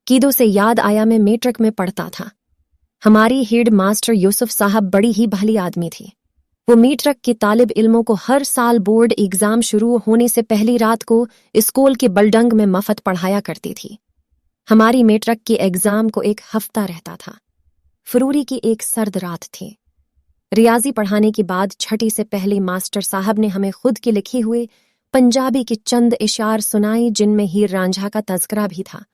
कीदो से याद आया मैं मैट्रिक में पढ़ता था। हमारी हेड मास्टर यूसुफ साहब बड़ी ही भली आदमी थी। वो मैट्रिक के तालिब इल्मों को हर साल बोर्ड एग्जाम शुरू होने से पहली रात को स्कूल के बलडंग में मफत पढ़ाया करती थी। हमारी मैट्रिक के एग्जाम को एक हफ्ता रहता था। फरवरी की एक सर्द रात थी। रियाजी पढ़ाने के बाद छठी से पहले मास्टर साहब ने हमें खुद के लिखे हुए पंजाबी के चंद इशार सुनाए, जिनमें हीर रांझा का तज़किरा भी था।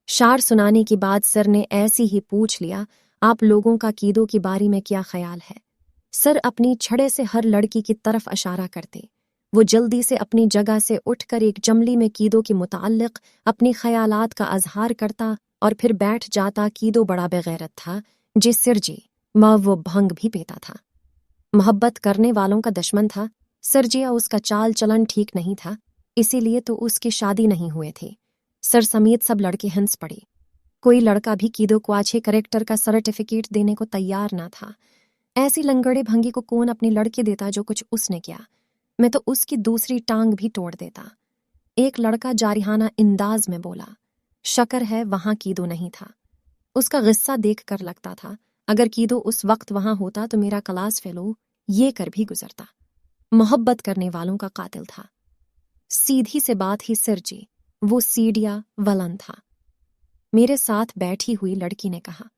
शार सुनाने के बाद सर ने ऐसी ही पूछ लिया, आप लोगों का कीदो के बारे में क्या ख्याल है? सर अपनी छड़े से हर लड़की की तरफ इशारा करते। वो जल्दी से अपनी जगह से उठकर एक जमली में कीदो के मुताल्लिक अपनी ख्यालात का अजहार करता और फिर बैठ जाता। कीदो बड़ा बेगैरत था, जिस सिरजी माँ वो भंग भी पीता था। मोहब्बत करने वालों का दुश्मन था। सरजिया उसका चाल चलन ठीक नहीं था, इसीलिए तो उसकी शादी नहीं हुए थे। सर समेत सब लड़के हंस पड़े। कोई लड़का भी कीदो को अच्छे करेक्टर का सर्टिफिकेट देने को तैयार ना था। ऐसी लंगड़े भंगी को कौन अपनी लड़की देता जो कुछ उसने किया। मैं तो उसकी दूसरी टांग भी तोड़ देता। एक लड़का जारिहाना अंदाज में बोला, शक्र है वहां कीदो नहीं था। उसका गुस्सा देख कर लगता था अगर कीदो उस वक्त वहां होता तो मेरा क्लास फेलो ये कर भी गुजरता। मोहब्बत करने वालों का कातिल था। सीधी से बात ही सिरजी, वो सीडिया वलन था। मेरे साथ बैठी हुई लड़की ने कहा।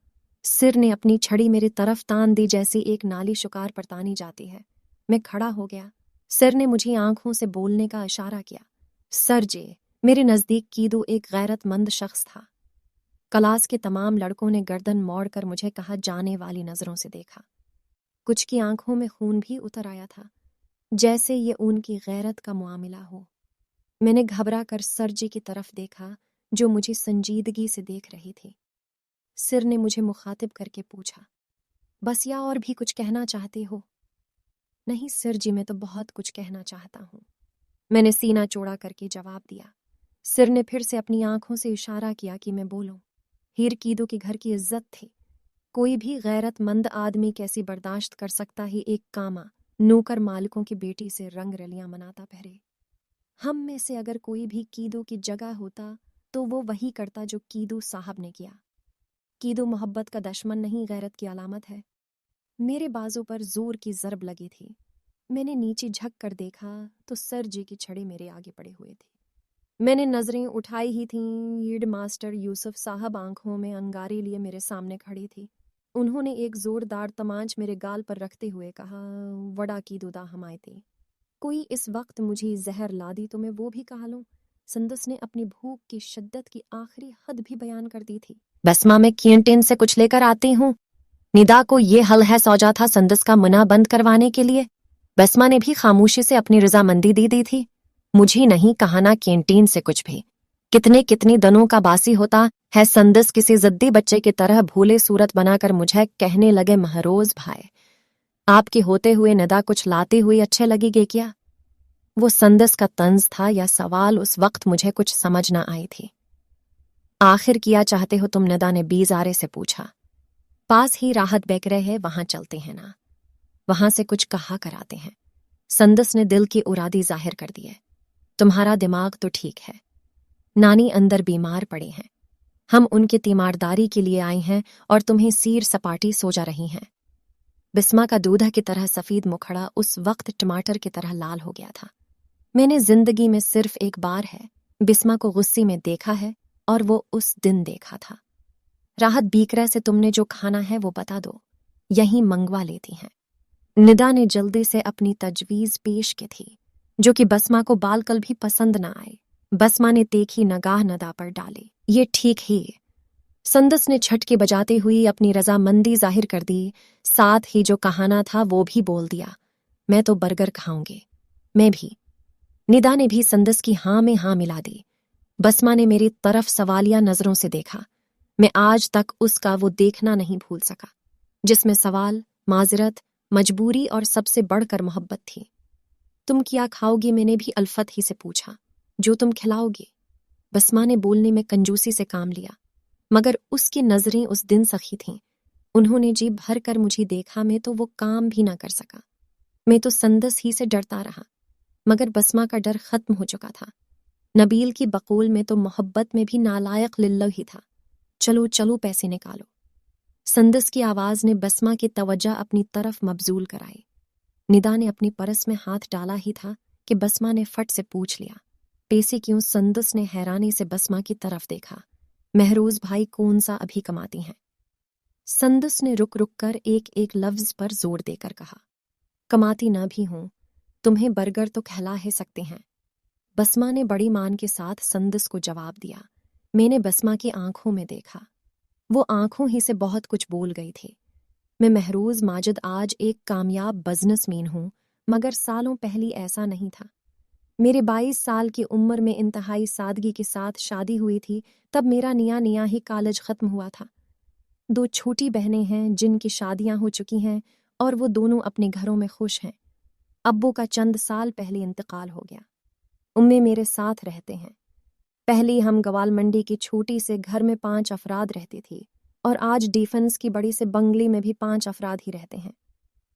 सिर ने अपनी छड़ी मेरी तरफ तान दी जैसे एक नाली शिकार पर तानी जाती है। मैं खड़ा हो गया। सिर ने मुझे आंखों से बोलने का इशारा किया। सर जी, मेरे नजदीक कीदो एक गैरतमंद शख्स था। क्लास के तमाम लड़कों ने गर्दन मोड़कर मुझे कहा जाने वाली नजरों से देखा। कुछ की आंखों में खून भी उतर आया था, जैसे ये उनकी गैरत का मामला हो। मैंने घबरा कर सर जी की तरफ देखा, जो मुझे संजीदगी से देख रही थी। सिर ने मुझे मुखातिब करके पूछा, बस या और भी कुछ कहना चाहते हो? नहीं सर जी, मैं तो बहुत कुछ कहना चाहता हूँ, मैंने सीना चौड़ा करके जवाब दिया। सिर ने फिर से अपनी आंखों से इशारा किया कि मैं बोलूं। हीर कीदो के घर की इज्जत थी। कोई भी गैरतमंद आदमी कैसी बर्दाश्त कर सकता है एक कामा नौकर मालिकों की बेटी से रंग रलियां मनाता पहरे। हम में से अगर कोई भी कीदो की जगह होता तो वो वही करता जो कीदो साहब ने किया। कीदो मोहब्बत का दुश्मन नहीं, गैरत की अलामत है। मेरे बाजू पर जोर की ज़रब लगी थी। मैंने नीचे झक कर देखा तो सर जी की छड़ी मेरे आगे पड़े हुए थे। मैंने नजरें उठाई ही थीं, हेड मास्टर यूसुफ साहब आंखों में अंगारे लिए मेरे सामने खड़ी थी। उन्होंने एक जोरदार तमाच मेरे गाल पर रखते हुए कहा, वड़ा कीदो दा हमाए थे। कोई इस वक्त मुझे जहर ला दी तो मैं वो भी कहा लूं। संदस ने अपनी भूख की शिद्दत की आखिरी हद भी बयान कर दी थी। बसमा मैं कैंटीन से कुछ लेकर आती हूँ। निदा को ये हल है सौजा था संदस का मुना बंद करवाने के लिए। बसमा ने भी खामोशी से अपनी रजामंदी दे दी थी। मुझे नहीं कहा ना कैंटीन से कुछ भी। कितने कितने दिनों का बासी होता है। संदस किसी जिद्दी बच्चे की तरह भूले सूरत बनाकर मुझे कहने लगे, महरोज भाई, आपके होते हुए निदा कुछ लाते हुए अच्छे लगेगे क्या? वो संदस का तंज था या सवाल उस वक्त मुझे कुछ समझ न आई थी। आखिर किया चाहते हो तुम? निदा ने बीजारे से पूछा। पास ही राहत बेकरे है, वहां चलते हैं ना, वहां से कुछ कहा कराते हैं। संदस ने दिल की उरादी जाहिर कर दी है। तुम्हारा दिमाग तो ठीक है। नानी अंदर बीमार पड़े हैं। हम उनकी तीमारदारी के लिए आए हैं और तुम्हें सीर सपाटी सोजा रही हैं। बिस्मा का दूधा की तरह सफेद मुखड़ा उस वक्त टमाटर की तरह लाल हो गया था। मैंने जिंदगी में सिर्फ एक बार है बिस्मा को गुस्से में देखा है और वो उस दिन देखा था। राहत बीकरा से तुमने जो खाना है वो बता दो, यहीं मंगवा लेती हैं। निदा ने जल्दी से अपनी तजवीज पेश की थी, जो कि बसमा को बालकल भी पसंद न आए। बसमा ने तीखी नगाह नदा पर डाली। ये ठीक ही। संदस ने छटके बजाते हुए अपनी रजामंदी जाहिर कर दी। साथ ही जो कहाना था वो भी बोल दिया, मैं तो बर्गर खाऊंगी। मैं भी। निदा ने भी संदस की हाँ में हाँ मिला दी। बसमा ने मेरी तरफ सवालिया नजरों से देखा। मैं आज तक उसका वो देखना नहीं भूल सका, जिसमें सवाल, माजरत, मजबूरी और सबसे बढ़कर मोहब्बत थी। तुम क्या खाओगी? मैंने भी अल्फत ही से पूछा। जो तुम खिलाओगे। बसमा ने बोलने में कंजूसी से काम लिया, मगर उसकी नजरें उस दिन सखी थीं। उन्होंने जी भर कर मुझे देखा, मैं तो वो काम भी ना कर सका। मैं तो संदस ही से डरता रहा, मगर बसमा का डर खत्म हो चुका था। नबील की बकूल में तो मोहब्बत में भी नालायक लिल्लो ही था। चलो चलो पैसे निकालो। संदस की आवाज ने बसमा की तवज्जो अपनी तरफ मबजूल कराई। निदा ने अपनी परस में हाथ डाला ही था कि बसमा ने फट से पूछ लिया, पैसे क्यों? संदस ने हैरानी से बसमा की तरफ देखा। महरोज भाई कौन सा अभी कमाती हैं? संदस ने रुक रुक कर एक एक लफ्ज पर जोर देकर कहा, कमाती न भी हूं, तुम्हें बर्गर तो खिला ही सकते हैं। बसमा ने बड़ी मान के साथ संदस को जवाब दिया। मैंने बसमा की आंखों में देखा, वो आंखों ही से बहुत कुछ बोल गई थी। मैं महरोज माजिद आज एक कामयाब बिजनेसमैन हूं, मगर सालों पहले ऐसा नहीं था। मेरे 22 साल की उम्र में इंतहाई सादगी के साथ शादी हुई थी। तब मेरा निया ही कॉलेज खत्म हुआ था। 2 छोटी बहनें हैं जिनकी शादियां हो चुकी हैं और वो दोनों अपने घरों में खुश हैं। अब्बू का चंद साल पहले इंतकाल हो गया। उम्मी मेरे साथ रहते हैं। पहले हम गवाल मंडी की छोटी से घर में 5 अफराद रहती थी और आज डिफेंस की बड़ी से बंगले में भी 5 अफराद ही रहते हैं।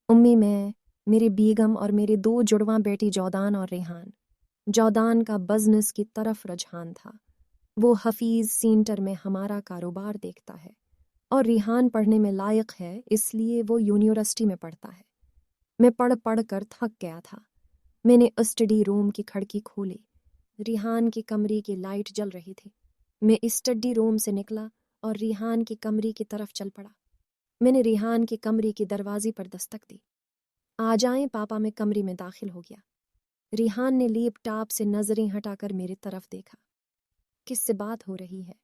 उम्मी, मैं, मेरी बेगम और मेरी 2 जुड़वां बेटी जौदान और रेहान। जौदान का बिजनेस की तरफ रुझान था। वो हफीज सेंटर में हमारा कारोबार देखता है और रेहान पढ़ने में लायक है, इसलिए वो यूनिवर्सिटी में पढ़ता है। मैं पढ़ पढ़ कर थक गया था। मैंने स्टडी रूम की खिड़की खोली। रेहान की कमरे की लाइट जल रही थी। मैं स्टडी रूम से निकला और रेहान की कमरे की तरफ चल पड़ा। मैंने रेहान की कमरे की दरवाजे पर दस्तक दी। आ जाएं पापा। मैं कमरे में दाखिल हो गया। रेहान ने लैपटॉप से नजरें हटाकर मेरी तरफ देखा। किससे बात हो रही है?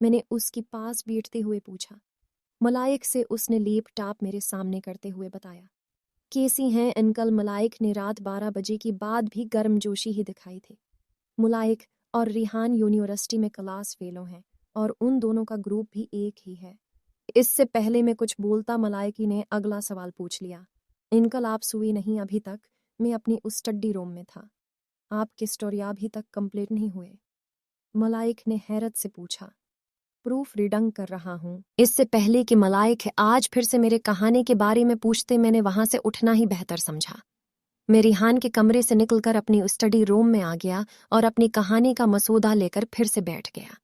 मैंने उसके पास बैठते हुए पूछा। मलाइक से, उसने लैपटॉप मेरे सामने करते हुए बताया। कैसी हैं अंकल? मलाइक ने रात 12 बजे के बाद भी गर्मजोशी ही दिखाई थी। मलाइक और रेहान यूनिवर्सिटी में क्लास फेलों हैं और उन दोनों का ग्रुप भी एक ही है। इससे पहले मैं कुछ बोलता, मलाइकी ने अगला सवाल पूछ लिया। अंकल, आप सोए नहीं अभी तक? मैं अपनी उस स्टडी रूम में था। आपके स्टोरी अभी तक कंप्लीट नहीं हुए? मलाइक ने हैरत से पूछा। प्रूफ रीडिंग कर रहा हूँ। इससे पहले कि मलाइक आज फिर से मेरे कहानी के बारे में पूछते, मैंने वहां से उठना ही बेहतर समझा। मैं रेहान के कमरे से निकलकर अपनी स्टडी रूम में आ गया और अपनी कहानी का मसौदा लेकर फिर से बैठ गया।